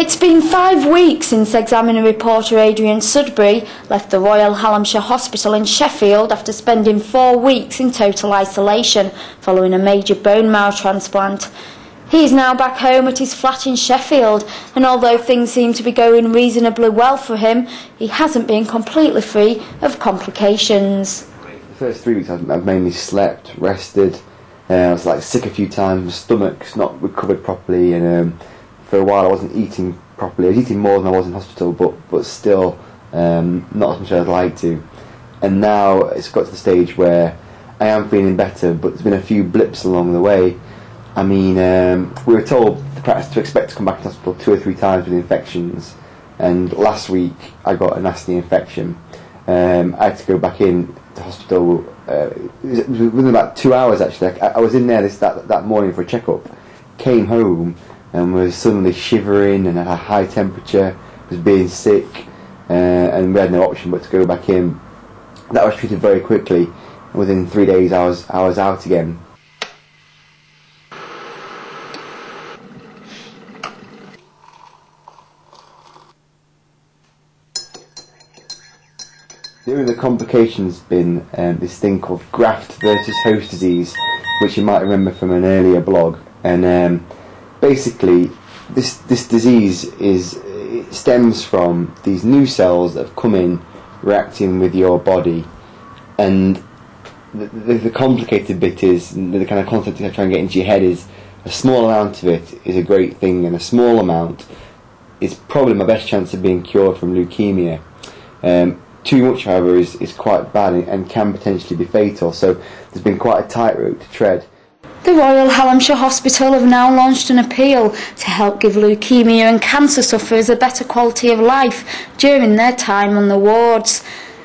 It's been 5 weeks since Examiner reporter Adrian Sudbury left the Royal Hallamshire Hospital in Sheffield after spending 4 weeks in total isolation following a major bone marrow transplant. He is now back home at his flat in Sheffield, and although things seem to be going reasonably well for him, he hasn't been completely free of complications. The first 3 weeks I've mainly slept, rested. I was sick a few times, my stomach's not recovered properly, and for a while I wasn't eating properly. I was eating more than I was in hospital, but still not as much as I'd like to. And now it's got to the stage where I am feeling better, but there's been a few blips along the way. I mean, we were told to expect to come back to hospital 2 or 3 times with infections, and last week I got a nasty infection. I had to go back in to hospital within about 2 hours actually. I was in there that morning for a checkup, came home and was suddenly shivering and had a high temperature, was being sick, and we had no option but to go back in. That was treated very quickly. Within 3 days I was out again. The only complications has been this thing called graft versus host disease, which you might remember from an earlier blog. And basically, this disease stems from these new cells that have come in, reacting with your body. And the complicated bit is, the kind of concept I try and get into your head is, a small amount of it is a great thing, and a small amount is probably my best chance of being cured from leukemia. Too much, however, is quite bad and can potentially be fatal, so there's been quite a tightrope to tread. The Royal Hallamshire Hospital have now launched an appeal to help give leukaemia and cancer sufferers a better quality of life during their time on the wards.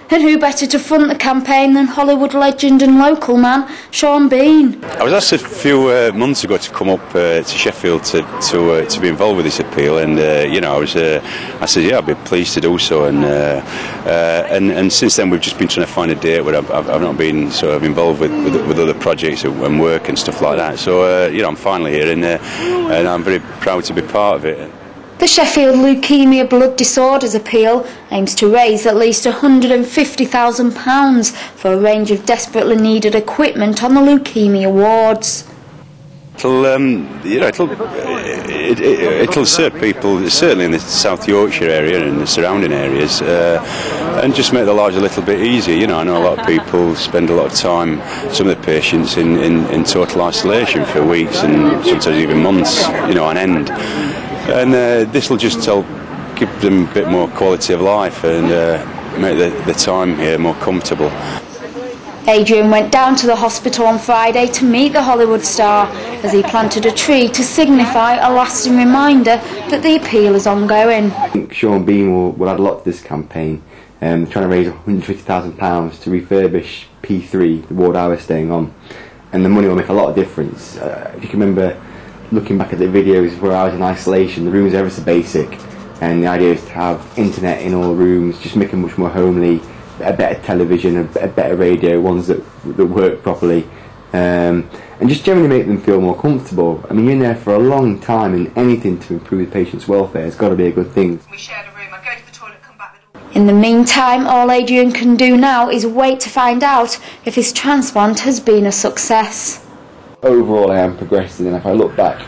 And who better to front the campaign than Hollywood legend and local man Sean Bean? I was asked a few months ago to come up to Sheffield to be involved with this appeal, and I said yeah, I'd be pleased to do so, and since then we've just been trying to find a date where I've not been sort of involved with other projects and work and stuff like that. So I'm finally here, and I'm very proud to be part of it. The Sheffield Leukaemia Blood Disorders Appeal aims to raise at least £150,000 for a range of desperately needed equipment on the leukaemia wards. It'll serve people, certainly in the South Yorkshire area and the surrounding areas, and just make the lives a little bit easier. I know a lot of people spend a lot of time, some of the patients, in total isolation for weeks and sometimes even months, on end. And this will just help give them a bit more quality of life and make the time here more comfortable. Adrian went down to the hospital on Friday to meet the Hollywood star as he planted a tree to signify a lasting reminder that the appeal is ongoing. I think Sean Bean will add a lot to this campaign. They're trying to raise £150,000 to refurbish P3, the ward I was staying on, and the money will make a lot of difference. If you can remember, looking back at the videos where I was in isolation, the rooms are ever so basic, and the idea is to have internet in all rooms, just make them much more homely, a better television, a better radio, ones that work properly, and just generally make them feel more comfortable. I mean, you're in there for a long time, and anything to improve the patient's welfare has got to be a good thing. We shared a room. I'd go to the toilet, come back. In the meantime, all Adrian can do now is wait to find out if his transplant has been a success. Overall, I am progressing, and if I look back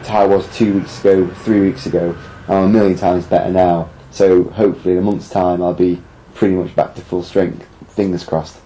to how I was 2 weeks ago, 3 weeks ago, I'm a million times better now. So hopefully in a month's time I'll be pretty much back to full strength. Fingers crossed.